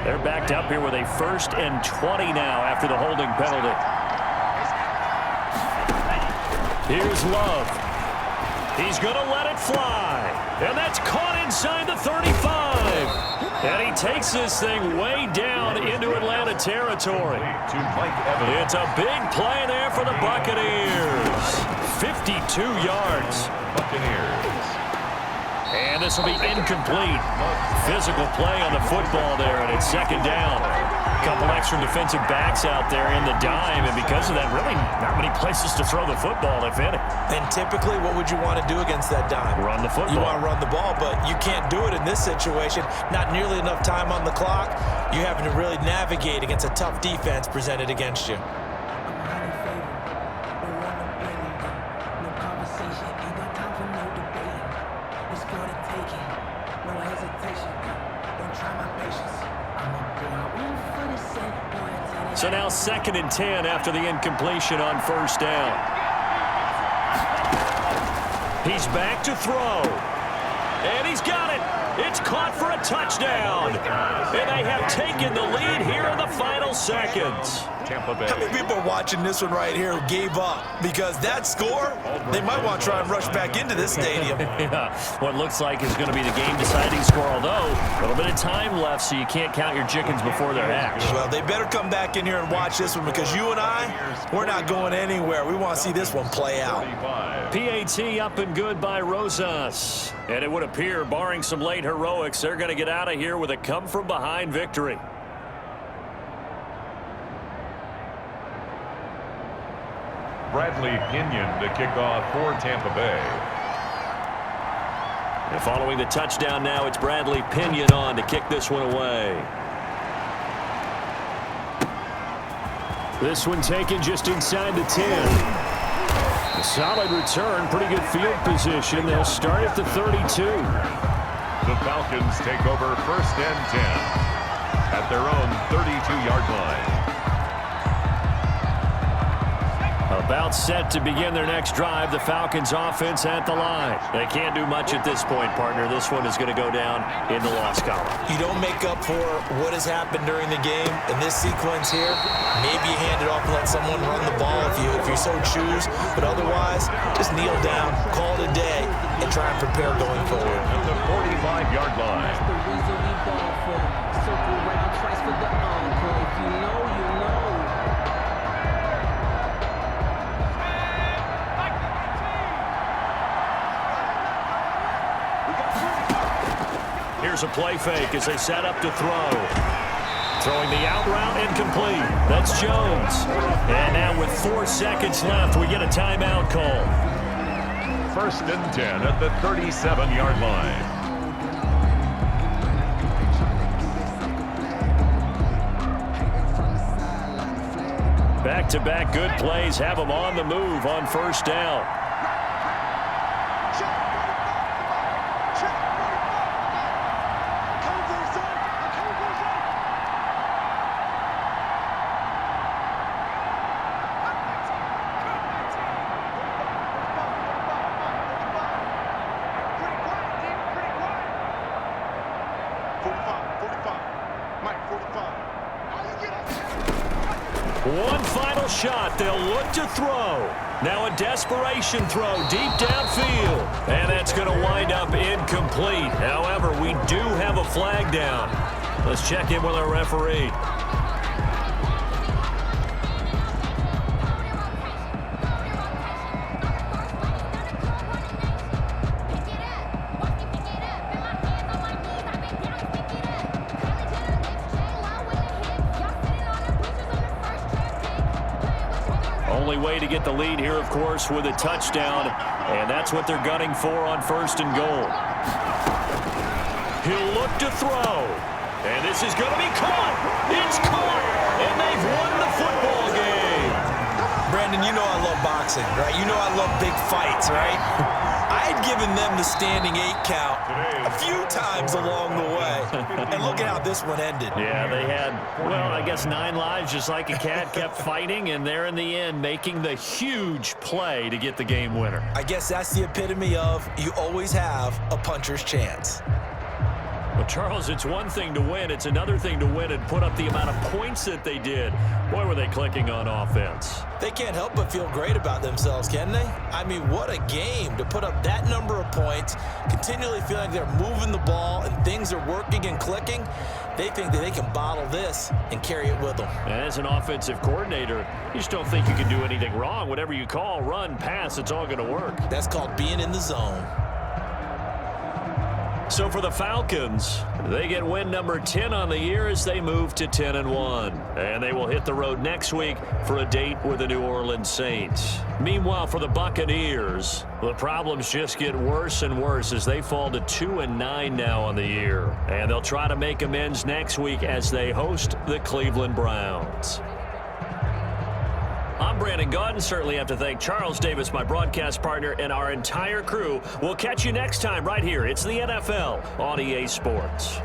They're backed up here with a 1st and 20 now after the holding penalty. Here's Love. He's going to let it fly. And that's caught inside the 35. And he takes this thing way down into Atlanta territory. It's a big play there for the Buccaneers. 52 yards. Buccaneers. And this will be incomplete. Physical play on the football there, and it's 2nd down. A couple extra defensive backs out there in the dime, and because of that, really not many places to throw the football, if any. And typically, what would you want to do against that dime? Run the football. You want to run the ball, but you can't do it in this situation. Not nearly enough time on the clock. You're having to really navigate against a tough defense presented against you. So now 2nd and 10 after the incompletion on 1st down. He's back to throw. And he's got it. It's caught for a touchdown. And they have taken the lead here in the final seconds. Tampa Bay. How many people are watching this one right here who gave up? Because that score, they might want to try and rush back into this stadium. Yeah, what looks like is going to be the game-deciding score, although a little bit of time left, so you can't count your chickens before they're hatched. Well, they better come back in here and watch this one because you and I, we're not going anywhere. We want to see this one play out. PAT up and good by Rosas. And it would appear, barring some late heroics, they're going to get out of here with a come-from-behind victory. Bradley Pinion to kick off for Tampa Bay. And following the touchdown now, it's Bradley Pinion on to kick this one away. This one taken just inside the 10. A solid return, pretty good field position. They'll start at the 32. The Falcons take over 1st and 10 at their own 32-yard line. About set to begin their next drive. The Falcons offense at the line. They can't do much at this point, partner. This one is going to go down in the loss column. You don't make up for what has happened during the game. In this sequence here, maybe you hand it off and let someone run the ball if you so choose. But otherwise, just kneel down, call it a day, and try and prepare going forward. At the 45-yard line. That's the reason we ball for. Circle round twice for the encore. If you know, you know. Here's a play fake as they set up to throw. Throwing the out route incomplete. That's Jones. And now with 4 seconds left, we get a timeout call. 1st and 10 at the 37-yard line. Back-to-back good plays have them on the move on 1st down. One final shot. They'll look to throw. Now a desperation throw deep downfield. And that's going to wind up incomplete. However, we do have a flag down. Let's check in with our referee. Only way to get the lead here, of course, with a touchdown, and that's what they're gunning for on 1st and goal. He'll look to throw, and this is going to be caught. It's caught, and they've won the football game. Brandon, you know I love boxing, right? You know I love big fights, right? I had given them the standing 8 count a few times along the way. And look at how this one ended. Yeah, they had, well, I guess 9 lives, just like a cat, kept fighting, and they're in the end making the huge play to get the game winner. I guess that's the epitome of you always have a puncher's chance. Well, Charles, it's one thing to win. It's another thing to win and put up the amount of points that they did. Boy, were they clicking on offense. They can't help but feel great about themselves, can they? I mean, what a game to put up that number of points, continually feeling like they're moving the ball and things are working and clicking. They think that they can bottle this and carry it with them. And as an offensive coordinator, you just don't think you can do anything wrong. Whatever you call, run, pass, it's all going to work. That's called being in the zone. So for the Falcons, they get win number 10 on the year as they move to 10-1. And they will hit the road next week for a date with the New Orleans Saints. Meanwhile, for the Buccaneers, the problems just get worse and worse as they fall to 2-9 now on the year. And they'll try to make amends next week as they host the Cleveland Browns. I'm Brandon Gaudin. Certainly have to thank Charles Davis, my broadcast partner, and our entire crew. We'll catch you next time right here. It's the NFL on EA Sports.